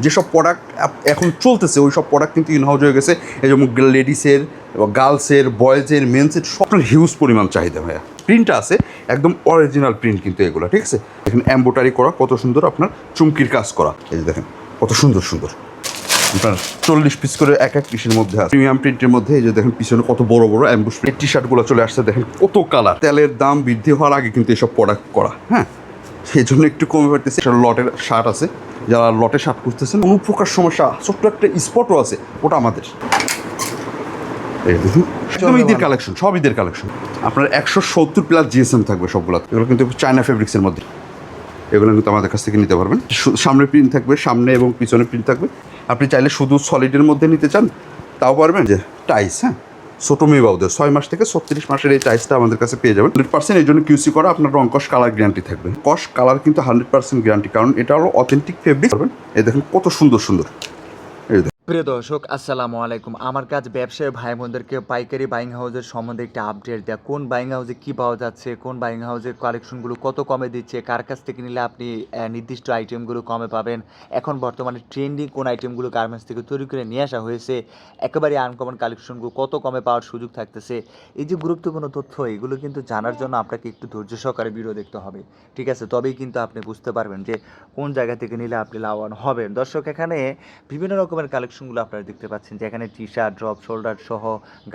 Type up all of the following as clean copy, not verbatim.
যেসব প্রোডাক্ট এখন চলতেছে ওই সব প্রোডাক্ট কিন্তু ইনহাউজ হয়ে গেছে। এই যেমন লেডিসের, গার্লসের, বয়েজের, মেন্সের সবটার হিউজ পরিমাণ চাহিদা ভাইয়া। প্রিন্টটা আছে একদম অরিজিনাল প্রিন্ট কিন্তু এগুলো, ঠিক আছে। দেখেন এমব্রয়ডারি করা কত সুন্দর, আপনার চুমকির কাজ করা, এই যে দেখেন কত সুন্দর সুন্দর। আপনার 40 পিস করে এক এক পিসের মধ্যে আছে। প্রিমিয়াম প্রিন্টের মধ্যে এই যে দেখেন পিছনে কত বড় বড় অ্যাম্বুশ প্রিন্ট টি শার্টগুলো চলে আসছে। দেখেন কত কালার। তেলের দাম বৃদ্ধি হওয়ার আগে কিন্তু এসব প্রোডাক্ট করা, হ্যাঁ, সেই জন্য একটু কমে পারতেছে। লটের শার্ট আছে, যারা লটে শার্ট করতেছেন কোনো প্রকার সমস্যা, ছোট্ট একটা স্পটও আছে, ওটা আমাদের। এই দেখুন একদম ঈদের কালেকশন, সব ঈদের কালেকশন। আপনার 170 প্লাস জিএসএম থাকবে সবগুলো। এগুলো কিন্তু চায়না ফেব্রিক্সের মধ্যে, এগুলো কিন্তু আমাদের কাছ থেকে নিতে পারবেন। সামনে প্রিন্ট থাকবে, সামনে এবং পিছনে প্রিন্ট থাকবে। আপনি চাইলে শুধু সলিডের মধ্যে নিতে চান তাও পারবেন। যে টাইস, হ্যাঁ, ছোটো মেয়ে বাবুদের 6 মাস থেকে 36 মাসের এই টাইসটা আমাদের কাছে পেয়ে যাবেন 100%। এই জন্য কিউসি করা, আপনার রং কস কালার গ্যারান্টি থাকবে। কস কালার কিন্তু 100% গ্যারান্টি, কারণ এটা হলো অথেন্টিক ফেব্রিক। পারবেন এই দেখেন কত সুন্দর সুন্দর। এই দেখেন প্রিয় দর্শক, আসসালামু আলাইকুম। আমার কাজ ব্যবসায়ী ভাই বোনদেরকে পাইকারি বাইং হাউসের সম্বন্ধে একটা আপডেট দেওয়া। কোন বাইং হাউসে কী পাওয়া যাচ্ছে, কোন বাইং হাউসের কালেকশনগুলো কত কমে দিচ্ছে, কার কাছ থেকে নিলে আপনি নির্দিষ্ট আইটেমগুলো কমে পাবেন, এখন বর্তমানে ট্রেন্ডিং কোন আইটেমগুলো গার্মেন্টস থেকে তৈরি করে নিয়ে আসা হয়েছে, একেবারে আনকমন কালেকশনগুলো কত কমে পাওয়ার সুযোগ থাকতেছে, এই যে গুরুত্বপূর্ণ তথ্য, এগুলো কিন্তু জানার জন্য আপনাকে একটু ধৈর্য সহকারে ভিডিও দেখতে হবে, ঠিক আছে? তবেই কিন্তু আপনি বুঝতে পারবেন যে কোন জায়গা থেকে নিলে আপনি লাভবান হবেন। দর্শক, এখানে বিভিন্ন রকমের কালেকশনগুলো আপনারা দেখতে পাচ্ছেন, যে এখানে টি শার্ট, ড্রপ শোল্ডার সহ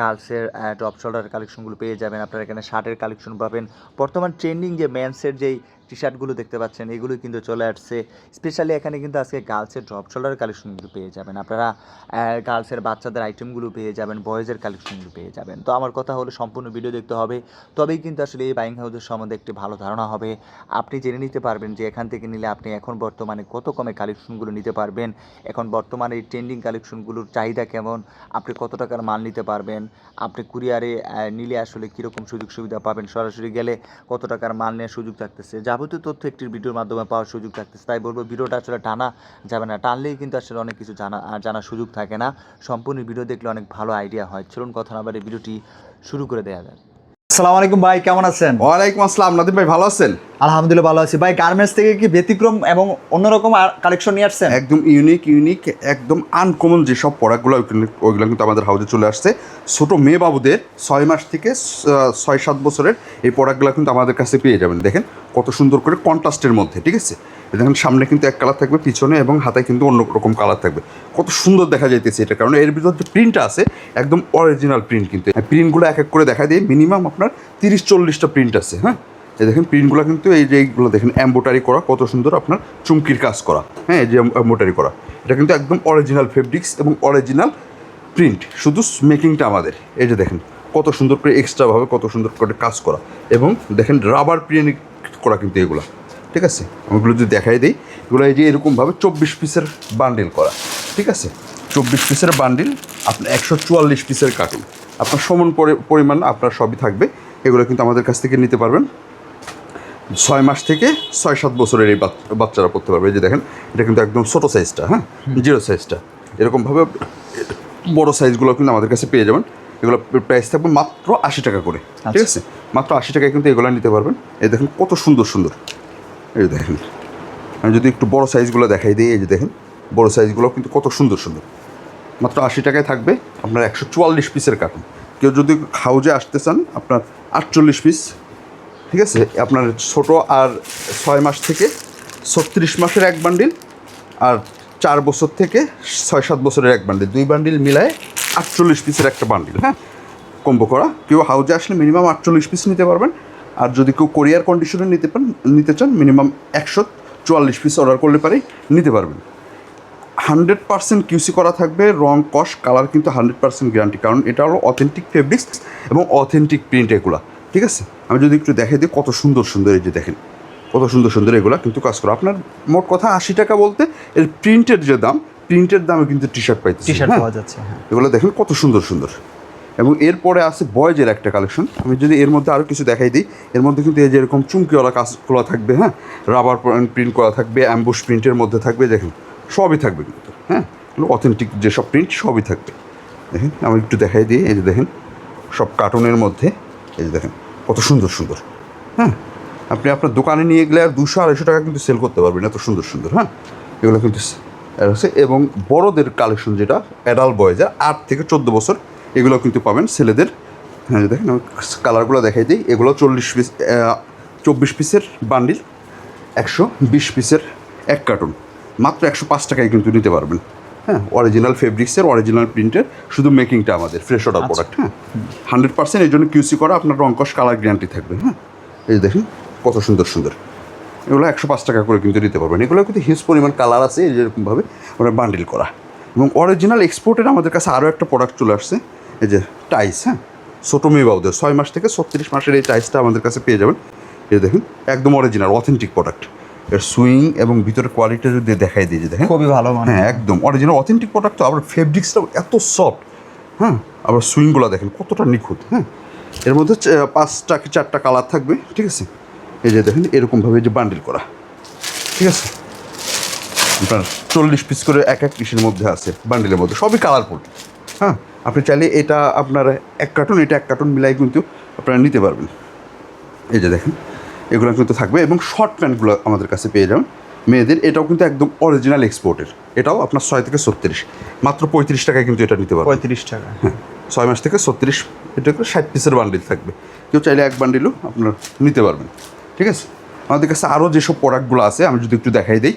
গার্লসের ড্রপ শোল্ডার কালেকশনগুলো পেয়ে যাবেন। আপনারা এখানে শার্টের কালেকশন পাবেন। বর্তমান ট্রেন্ডিং যে মেন্সের যেই টি শার্টগুলো দেখতে পাচ্ছেন, এগুলো কিন্তু চলে আসছে। স্পেশালি এখানে কিন্তু আজকে গার্লসের ড্রপ শোল্ডারের কালেকশনগুলো পেয়ে যাবেন। আপনারা গার্লসের বাচ্চাদের আইটেমগুলো পেয়ে যাবেন, বয়েজের কালেকশনগুলো পেয়ে যাবেন। তো আমার কথা হলো সম্পূর্ণ ভিডিও দেখতে হবে, তবেই কিন্তু আসলে এই বাইং হাউসের সম্বন্ধে একটি ভালো ধারণা হবে। আপনি জেনে নিতে পারবেন যে এখান থেকে নিলে আপনি এখন বর্তমানে কত কমে কালেকশনগুলো নিতে পারবেন, এখন বর্তমানে এই ট্রেন্ডিং কালেকশনগুলোর চাহিদা কেমন, আপনি কত টাকার মাল নিতে পারবেন, আপনি কুরিয়ারে নিলে আসলে কীরকম সুযোগ সুবিধা পাবেন, সরাসরি গেলে কত টাকার মাল নেওয়ার সুযোগ থাকতেছে, যাবতীয় তথ্য একটি ভিডিওর মাধ্যমে পাওয়ার সুযোগ থাকতেছে। তাই বলবো ভিডিওটা আসলে টানা যাবে না, টানলেই কিন্তু আসলে অনেক কিছু জানার সুযোগ থাকে না। সম্পূর্ণ ভিডিও দেখলে অনেক ভালো আইডিয়া হয়। চলুন কথা না বাড়িয়ে ভিডিওটি শুরু করে দেওয়া যায়। আসসালামু আলাইকুম ভাই, কেমন আছেন? ওয়ালাইকুম আসসালাম নাদিম ভাই, ভালো আছেন? আলহামদুলিল্লাহ ভালো আছি ভাই। গার্মেন্টস থেকে কি ব্যতিক্রম এবং অন্যরকম কালেকশন নিয়ে আসছেন? একদম ইউনিক একদম আনকমন যেসব প্রোডাক্টগুলো ওইগুলো কিন্তু আমাদের হাউজে চলে আসছে। ছোটো মেয়ে বাবুদের 6 মাস থেকে 6-7 বছরের এই প্রোডাক্টগুলো কিন্তু আমাদের কাছে পেয়ে যাবেন। দেখেন কত সুন্দর করে কন্ট্রাস্টের মধ্যে, ঠিক আছে। দেখেন সামনে কিন্তু এক কালার থাকবে, পিছনে এবং হাতায় কিন্তু অন্য রকম কালার থাকবে। কত সুন্দর দেখা যাইতেছে এটা, কারণ এর ভিতর যে প্রিন্টটা আছে একদম অরিজিনাল প্রিন্ট। কিন্তু প্রিন্টগুলো এক এক করে দেখা দিয়ে মিনিমাম আপনার 30-40টা প্রিন্ট আছে, হ্যাঁ। এই দেখেন প্রিন্টগুলো কিন্তু এই যে এইগুলো দেখেন এমব্রয়ডারি করা কত সুন্দর, আপনার চুমকির কাজ করা, হ্যাঁ, এই যে এমব্রয়ডারি করা, এটা কিন্তু একদম অরিজিনাল ফেব্রিক্স এবং অরিজিনাল প্রিন্ট, শুধু মেকিংটা আমাদের। এই যে দেখেন কত সুন্দর করে এক্সট্রাভাবে কত সুন্দর করে কাজ করা, এবং দেখেন রাবার প্রিন্ট করা কিন্তু এগুলো, ঠিক আছে। ওগুলো যদি দেখাই দিই, এগুলো এই যে এরকমভাবে 24 পিসের বান্ডিল করা, ঠিক আছে। 24 পিসের বান্ডিল, আপনার 144 পিসের কার্টুন, আপনার সমান পরিমাণ আপনার সবই থাকবে। এগুলো কিন্তু আমাদের কাছ থেকে নিতে পারবেন। 6 মাস থেকে 6-7 বছরের এই বাচ্চারা পড়তে পারবে। এই যে দেখেন এটা কিন্তু একদম ছোটো সাইজটা, হ্যাঁ, 0 সাইজটা। এরকমভাবে বড়ো সাইজগুলো কিন্তু আমাদের কাছে পেয়ে যাবেন। এগুলো প্রাইস থাকবে মাত্র 80 টাকা করে, ঠিক আছে। মাত্র 80 টাকায় কিন্তু এগুলো নিতে পারবেন। এই দেখেন কত সুন্দর সুন্দর। এই দেখেন আমি যদি একটু বড়ো সাইজগুলো দেখাই দিই, এই যে দেখেন বড়ো সাইজগুলো কিন্তু কত সুন্দর সুন্দর। মাত্র 80 টাকায় থাকবে আপনার 144 পিসের কার্টুন। কেউ যদি হাউজে আসতে চান আপনার 48 পিস, ঠিক আছে। আপনার ছোটো আর 6 মাস থেকে 36 মাসের এক বান্ডিল, আর 4 বছর থেকে 6-7 বছরের এক বান্ডিল, 2 বান্ডিল মিলায় 48 পিসের একটা বান্ডিল, হ্যাঁ, কম্বো করা। কেউ হাউজে আসলে মিনিমাম 48 পিস নিতে পারবেন। আর যদি কেউ কোরিয়ার কন্ডিশনে নিতে চান মিনিমাম 144 পিস অর্ডার করলে পারেই নিতে পারবেন। 100% কিউসি করা থাকবে, রং কস কালার কিন্তু 100% গ্যারান্টি, কারণ এটা হলো অথেন্টিক ফেব্রিক্স এবং অথেন্টিক প্রিন্ট এগুলো, ঠিক আছে। আমি যদি একটু দেখাই দিই কত সুন্দর সুন্দর, এই যে দেখেন কত সুন্দর সুন্দর এগুলো কিন্তু কাজ করা। আপনার মোট কথা 80 টাকা বলতে এর প্রিন্টের যে দাম, প্রিন্টের দামে কিন্তু টি শার্ট পাইতেছে, টি শার্ট পাওয়া যাচ্ছে, হ্যাঁ। এগুলো দেখেন কত সুন্দর সুন্দর। এবং এরপরে আছে বয়েজের একটা কালেকশন। আমি যদি এর মধ্যে আরও কিছু দেখাই দিই, এর মধ্যে কিন্তু এই যে এরকম চুমকিওয়ালা কাজগুলো থাকবে, হ্যাঁ, রাবার প্রিন্ট করা থাকবে, অ্যাম্বুশ প্রিন্টের মধ্যে থাকবে, দেখেন সবই থাকবে কিন্তু, হ্যাঁ, অথেন্টিক যেসব প্রিন্ট সবই থাকবে। দেখেন আমি একটু দেখাই দিই, এই যে দেখেন সব কার্টুনের মধ্যে, এই যে দেখেন কত সুন্দর সুন্দর, হ্যাঁ। আপনি আপনার দোকানে নিয়ে গেলে আর 200-250 টাকা কিন্তু সেল করতে পারবেন, এত সুন্দর সুন্দর, হ্যাঁ। এগুলো কিন্তু আর হচ্ছে এবং বড়দের কালেকশন যেটা অ্যাডাল্ট বয়েজের 8 থেকে 14 বছর এগুলো কিন্তু পাবেন ছেলেদের। হ্যাঁ দেখেন আমি কালারগুলো দেখাই দিই। এগুলো 24 পিসের বান্ডিল, 120 পিসের এক কার্টুন, মাত্র 105 টাকায় কিন্তু নিতে পারবেন। হ্যাঁ, অরিজিনাল ফেব্রিক্সের, অরিজিনাল প্রিন্টের, শুধু মেকিংটা আমাদের ফ্রেশ অর্ডার প্রোডাক্ট। হ্যাঁ, 100% এই জন্য কিউসি করা, আপনার রংকশ কালার গ্যারান্টি থাকবে। হ্যাঁ, এই দেখেন কত সুন্দর সুন্দর, এগুলো 105 টাকা করে কিন্তু নিতে পারবেন। এগুলো কিন্তু হিউজ পরিমাণ কালার আছে যেরকমভাবে আমরা বান্ডিল করা। এবং অরিজিনাল এক্সপোর্টের আমাদের কাছে আরও একটা প্রোডাক্ট চলে আসছে, এই যে টাইস। হ্যাঁ, ছোটো মেয়ে বাবুদের 6 মাস থেকে 36 মাসের এই টাইসটা আমাদের কাছে পেয়ে যাবেন। এই দেখেন একদম অরিজিনাল অথেন্টিক প্রোডাক্ট। এর সুইং এবং ভিতরে কোয়ালিটি যদি দেখাই দিয়ে যে দেখেন খুবই ভালো মানে। হ্যাঁ, একদম অরিজিনাল অথেন্টিক প্রোডাক্ট। তো আবার ফেব্রিক্সটাও এত সফট। হ্যাঁ, আবার সুইংগুলো দেখেন কতটা নিখুঁত। হ্যাঁ, এর মধ্যে 5টা কি 4টা কালার থাকবে। ঠিক আছে, এই যে দেখেন এরকমভাবে যে বান্ডিল করা। ঠিক আছে, আপনার 40 পিস করে এক পিসের মধ্যে আছে বান্ডিলের মধ্যে, সবই কালারফুল। হ্যাঁ, আপনি চাইলে এটা আপনার এক কার্টুন, এটা এক কার্টুন মিলাই কিন্তু আপনারা নিতে পারবেন। এই যে দেখেন এগুলো কিন্তু থাকবে। এবং শর্ট প্যান্টগুলো আমাদের কাছে পেয়ে যাবেন মেয়েদের, এটাও কিন্তু একদম অরিজিনাল এক্সপোর্টের। এটাও আপনার 6 থেকে 36, মাত্র 35 টাকায় কিন্তু এটা নিতে পারবেন। 35 টাকা। হ্যাঁ, 6 মাস থেকে 36, এটা করে 60 পিসের বান্ডিল থাকবে। কেউ চাইলে এক বান্ডিলও আপনার নিতে পারবেন। ঠিক আছে, আমাদের কাছে আরও যেসব প্রোডাক্টগুলো আছে আমি যদি একটু দেখাই দিই,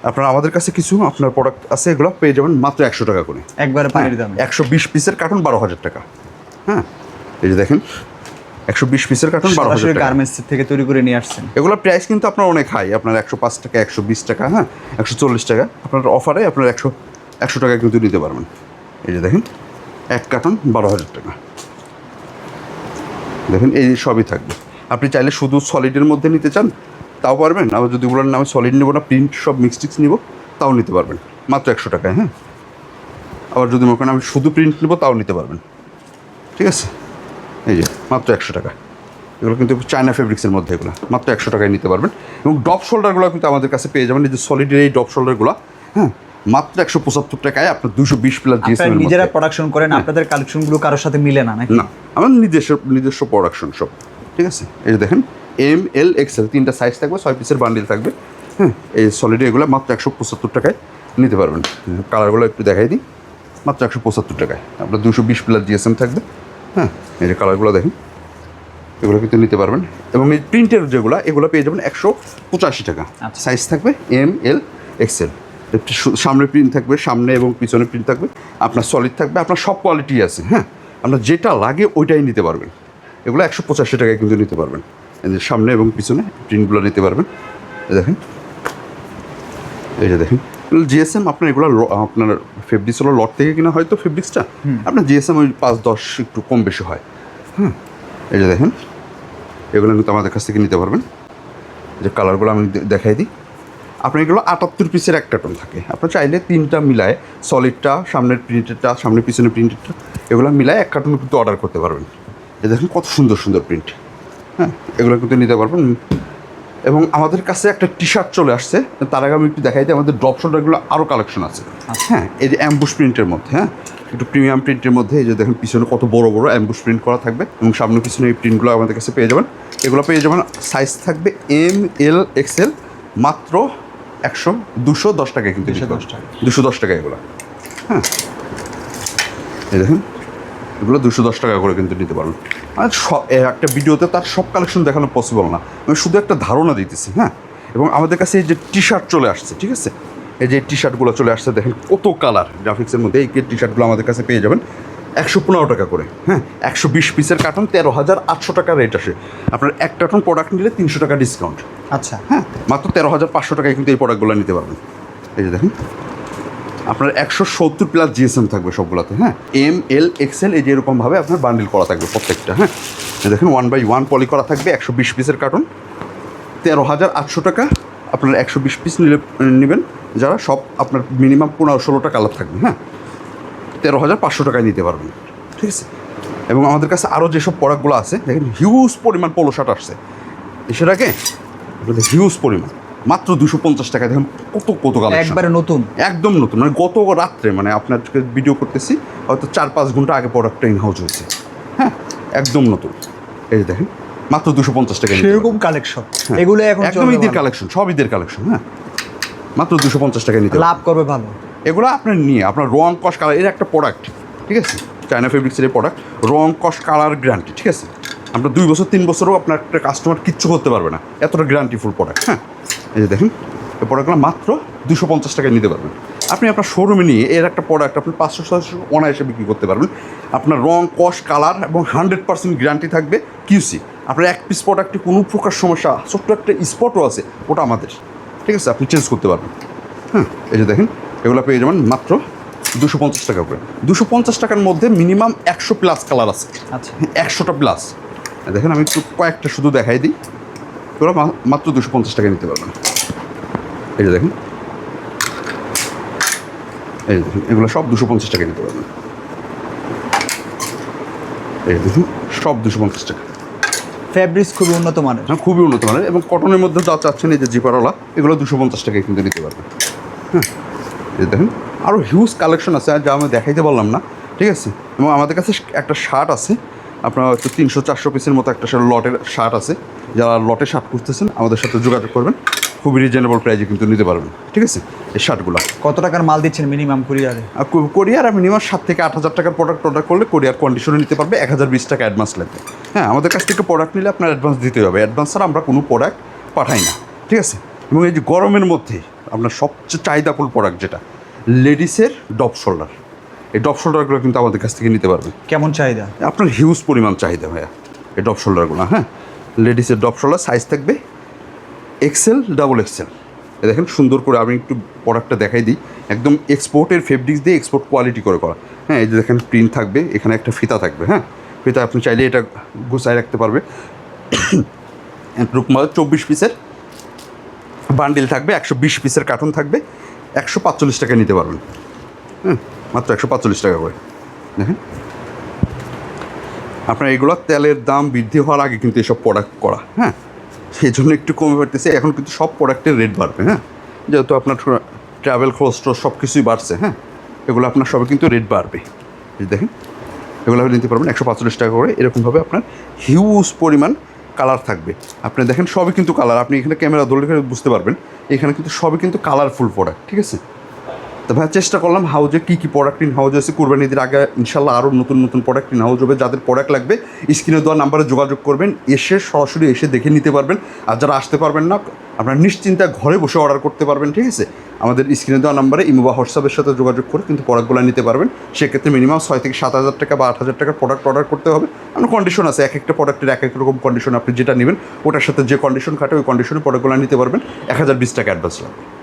আপনার আমাদের কাছে কিছু আপনার প্রোডাক্ট আছে, এগুলো পেয়ে যাবেন মাত্র 100 টাকা করে। একবারে পানির দামে। 120 পিসের কার্টুন 12,000 টাকা। হ্যাঁ, এই যে দেখেন 120 পিসের কার্টুন 12,000 টাকা। গার্মেন্টস থেকে তৈরি করে নিয়ে আসছেন। এগুলোর প্রাইস কিন্তু আপনার অনেক হাই, আপনার 105 টাকা, 120 টাকা, হ্যাঁ 140 টাকা। আপনার অফারে আপনার 100 টাকায় কিন্তু নিতে পারবেন। এই যে দেখেন এক কার্টুন 12,000 টাকা। দেখেন এই সবই থাকবে। আপনি চাইলে শুধু সলিডের মধ্যে নিতে চান তাও পারবেন, আবার যদি বলেন আমি সলিড নেবো না, প্রিন্ট সব মিক্সটিক্স নিব, তাও নিতে পারবেন মাত্র 100 টাকায়। হ্যাঁ, আবার যদি মনে করেন আমি শুধু প্রিন্ট নেবো তাও নিতে পারবেন। ঠিক আছে, এই যে মাত্র 100 টাকা। এগুলো কিন্তু চায়না ফেব্রিক্সের মধ্যে, এগুলো মাত্র 100 টাকায় নিতে পারবেন। এবং ডপ শোল্ডারগুলো কিন্তু আমাদের কাছে পেয়ে যাবেন, এই যে সলিডের এই ডপ শোল্ডারগুলো। হ্যাঁ, মাত্র 175 টাকায় আপনার 220 প্লাস জিএসএম। আপনারা নিজেরা প্রোডাকশন করেন, আপনাদের কালেকশনগুলো কারোর সাথে মিলে না নাকি? না, আমার নিজস্ব প্রোডাকশন সব। ঠিক আছে, এই যে দেখেন ML XL 3টা সাইজ থাকবে, 6 পিসের বান্ডিল থাকবে। হ্যাঁ, এই সলিডে এগুলো মাত্র 175 টাকায় নিতে পারবেন। কালারগুলো একটু দেখাই দিই, মাত্র 175 টাকায় আপনার 220 প্লাস জিএসএম থাকবে। হ্যাঁ, এই যে কালারগুলো দেখেন, এগুলো কিন্তু নিতে পারবেন। এবং এই প্রিন্টের যেগুলো, এগুলো পেয়ে যাবেন 185 টাকা। সাইজ থাকবে ML XL। সামনে প্রিন্ট থাকবে, সামনে এবং পিছনে প্রিন্ট থাকবে, আপনার সলিড থাকবে, আপনার সব কোয়ালিটি আছে। হ্যাঁ, আপনার যেটা লাগে ওইটাই নিতে পারবেন। এগুলো 185 টাকায় কিন্তু নিতে পারবেন। এই যে সামনে এবং পিছনে প্রিন্টগুলো নিতে পারবেন। এই দেখেন, এই যে দেখেন জিএসএম। আপনার এগুলো আপনার ফেব্রিক্স হলো লট থেকে কিনা হয়তো ফেব্রিক্সটা আপনার জিএসএম ওই 5-10 একটু কম বেশি হয়। হ্যাঁ, এই যে দেখেন এগুলো কিন্তু আমাদের কাছ থেকে নিতে পারবেন। যে কালারগুলো আমি দেখাই দিই, আপনার এগুলো 78 পিসের এক কার্টন থাকে। আপনার চাইলে 3টা মিলায়, সলিডটা, সামনের প্রিন্টেডটা, সামনে পিছনে প্রিন্টেডটা, এগুলো মিলায় এক কার্টন কিন্তু অর্ডার করতে পারবেন। এই দেখেন কত সুন্দর সুন্দর প্রিন্ট। হ্যাঁ, এগুলো কিন্তু নিতে পারবেন। এবং আমাদের কাছে একটা টি শার্ট চলে আসছে, তার আগে আমি একটু দেখাই দিই, আমাদের ড্রপ শোল্ডারগুলো আরও কালেকশন আছে। হ্যাঁ, এই যে অ্যাম্বুশ প্রিন্টের মধ্যে, হ্যাঁ একটু প্রিমিয়াম প্রিন্টের মধ্যে, এই যে দেখেন পিছনে কত বড় বড় অ্যাম্বুশ প্রিন্ট করা থাকবে এবং সামনে পিছনে এই প্রিন্টগুলো আমাদের কাছে পেয়ে যাবেন। এগুলো পেয়ে যাবেন, সাইজ থাকবে ML XL, মাত্র 210 টাকায় কিন্তু 210 টাকা এগুলো। হ্যাঁ, এই দেখেন এগুলো 210 টাকা করে কিন্তু নিতে পারবেন। আর একটা ভিডিওতে তার সব কালেকশন দেখানো পসিবল না, আমি শুধু একটা ধারণা দিতেছি। হ্যাঁ, এবং আমাদের কাছে এই যে টি শার্ট চলে আসছে, ঠিক আছে, এই যে টি শার্টগুলো চলে আসছে, দেখেন কত কালার গ্রাফিক্সের মধ্যে। এই টি শার্টগুলো আমাদের কাছে পেয়ে যাবেন 115 টাকা করে। হ্যাঁ, 120 পিসের কার্টন 13,800 টাকা রেট আসে। আপনার এক কার্টন প্রোডাক্ট নিলে 300 টাকা ডিসকাউন্ট। আচ্ছা, হ্যাঁ, মাত্র 13,500 টাকায় কিন্তু এই প্রোডাক্টগুলো নিতে পারবেন। এই যে দেখেন আপনার 170 প্লাস জিএসএম থাকবে সবগুলোতে। হ্যাঁ, ML XL এই যে এরকমভাবে আপনার বান্ডিল করা থাকবে প্রত্যেকটা। হ্যাঁ, দেখেন 1/1 পলি করা থাকবে, 120 পিসের কার্টন 13,800 টাকা। আপনার 120 পিস নেবেন যারা, সব আপনার মিনিমাম 15-16টা কালার থাকবে। হ্যাঁ, 13,500 টাকায় নিতে পারবেন। ঠিক আছে, এবং আমাদের কাছে আরও যেসব প্রোডাক্টগুলো আছে, দেখেন হিউজ পরিমাণ পোলো শার্ট আসছে এসের আগে, হিউজ পরিমাণ, মাত্র 250 টাকায়। দেখেন কত কালেকশন, একবারে নতুন, একদম নতুন। মানে গত রাত্রে, মানে আপনার ভিডিও করতেছি হয়তো 4-5 ঘন্টা আগে প্রোডাক্টটা ইন হাউস হয়েছে। হ্যাঁ, একদম নতুন। এই যে দেখেন মাত্র 250 টাকা। সেরকম কালেকশন, এগুলো এখন একদম ঈদের কালেকশন, সব ঈদের কালেকশন। হ্যাঁ, মাত্র 250 টাকায় নিতে পারবেন। লাভ করবে ভালো। এগুলো আপনার নিয়ে আপনার রং কস কালার এর একটা প্রোডাক্ট, ঠিক আছে, চায়না ফেব্রিক্সের এই প্রোডাক্ট, রং কস কালার গ্যারান্টি, ঠিক আছে। আপনার 2 বছর 3 বছরও আপনার একটা কাস্টমার কিচ্ছু করতে পারবে না, এতটা গ্যারান্টিফুল প্রোডাক্ট। হ্যাঁ, এই যে দেখেন এই প্রোডাক্টগুলো মাত্র 250 টাকায় নিতে পারবেন। আপনি আপনার শোরুমে নিয়ে এর একটা প্রোডাক্ট আপনি 500-600 অনায়াসে বিক্রি করতে পারবেন। আপনার রং কস কালার এবং 100% গ্যারান্টি থাকবে কিউসি। আপনার এক পিস প্রোডাক্টে কোনো প্রকার সমস্যা, ছোট্ট একটা স্পটও আছে, ওটা আমাদের, ঠিক আছে, আপনি চেঞ্জ করতে পারবেন। হ্যাঁ, এই যে দেখেন এগুলো পেয়ে যাবেন মাত্র 250 টাকা করে। 250 টাকার মধ্যে মিনিমাম 100+ কালার আছে। আচ্ছা, 100টা প্লাস। দেখেন আমি একটু কয়েকটা শুধু দেখাই দিই, এগুলো মাত্র 250 টাকায় নিতে পারবেন। এই যে দেখেন, এই যে দেখুন এগুলো সব 250 টাকায় নিতে পারবেন। এই দেখুন সব 250 টাকা। ফেব্রিক্স খুবই উন্নত মানের। হ্যাঁ, খুবই উন্নত মানের এবং কটনের মধ্যে যা চাচ্ছেন এই যে জিপারওয়ালা এগুলো 250 টাকায় কিন্তু নিতে পারবেন। হ্যাঁ, এই দেখেন আরও হিউজ কালেকশন আছে যা আমি দেখাইতে পারলাম না, ঠিক আছে। এবং আমাদের কাছে একটা শার্ট আছে, আপনার হয়তো 300-400 পিসের মতো একটা লটের শার্ট আছে। যারা লটে শার্ট করতেছেন আমাদের সাথে যোগাযোগ করবেন, খুবই রিজনেবল প্রাইসে কিন্তু নিতে পারবেন, ঠিক আছে। এই শার্টগুলো কত টাকার মাল দিচ্ছেন মিনিমাম কুরিয়ারে? আর কোরিয়ার মিনিমাম 7 থেকে 8 হাজার টাকার প্রোডাক্ট অর্ডার করলে কোরিয়ার কন্ডিশনে নিতে পারবে। 1020 টাকা অ্যাডভান্স লাগবে। হ্যাঁ, আমাদের কাছ থেকে প্রোডাক্ট নিলে আপনার অ্যাডভান্স দিতে হবে। অ্যাডভান্স ছাড়া আমরা কোনো প্রোডাক্ট পাঠাই না, ঠিক আছে। এবং এই যে গরমের মধ্যে আপনার সবচেয়ে চাহিদাফুল প্রোডাক্ট যেটা লেডিসের ডপ শোল্ডার, এই ডপ শোল্ডারগুলো কিন্তু আমাদের কাছ থেকে নিতে পারবেন। কেমন চাহিদা? আপনার হিউজ পরিমাণ চাহিদা ভাইয়া এই ডপ শোল্ডারগুলো। হ্যাঁ, লেডিসের ডপ শোল্ডার সাইজ থাকবে XL, XXL। দেখেন সুন্দর করে আমি একটু প্রোডাক্টটা দেখাই দিই, একদম এক্সপোর্টের ফেব্রিক্স দিয়ে এক্সপোর্ট কোয়ালিটি করে করা। হ্যাঁ, এই যে দেখেন প্রিন্ট থাকবে, এখানে একটা ফিতা থাকবে। হ্যাঁ, ফিতা আপনি চাইলে এটা গুছায় রাখতে পারবে। রুকমাল 24 পিসের বান্ডিল থাকবে, 120 পিসের কার্টুন থাকবে, 145 টাকা নিতে পারবেন। হ্যাঁ, মাত্র 145 টাকা করে। দেখেন আপনার এগুলো তেলের দাম বৃদ্ধি হওয়ার আগে কিন্তু এসব প্রোডাক্ট করা। হ্যাঁ, সেই জন্য একটু কমে বাড়তেছে, এখন কিন্তু সব প্রোডাক্টের রেট বাড়বে। হ্যাঁ, যেহেতু আপনার ট্রাভেল খরচ সব কিছুই বাড়ছে। হ্যাঁ, এগুলো আপনার সবে কিন্তু রেট বাড়বে। দেখেন এগুলো নিতে পারবেন 145 টাকা করে। এরকমভাবে আপনার হিউজ পরিমাণ কালার থাকবে। আপনি দেখেন সবই কিন্তু কালার, আপনি এখানে ক্যামেরা ধরলে বুঝতে পারবেন এখানে কিন্তু সবই কিন্তু কালারফুল প্রোডাক্ট, ঠিক আছে। তো ভাই চেষ্টা করলাম হাউজে কী কী প্রোডাক্ট ইন হাউজ আছে, কুরবানি ঈদের আগে ইনশাল্লাহ আরও নতুন নতুন প্রোডাক্ট ইন হাউজ হবে। যাদের প্রোডাক্ট লাগবে স্ক্রিনে দেওয়া নাম্বারে যোগাযোগ করবেন, এসে সরাসরি এসে দেখে নিতে পারবেন। আর যারা আসতে পারবেন না আপনারা নিশ্চিন্তে ঘরে বসে অর্ডার করতে পারবেন, ঠিক আছে। আমাদের স্ক্রিনে দেওয়া নাম্বারে ইমো বা হোয়াটসঅ্যাপের সাথে যোগাযোগ করে কিন্তু প্রোডাক্টগুলো নিতে পারবেন। সেক্ষেত্রে মিনিমাম 6 থেকে 7 হাজার টাকা বা 8 হাজার টাকার প্রোডাক্ট অর্ডার করতে হবে। আপনার কন্ডিশন আছে, এক একটা প্রোডাক্টের এক এক রকম কন্ডিশন। আপনি যেটা নেবেন ওটার সাথে যে কন্ডিশন খাটে ওই কন্ডিশনে প্রোডাক্টগুলো নিতে পারবেন। 1020 টাকা অ্যাডভান্স লাগবে।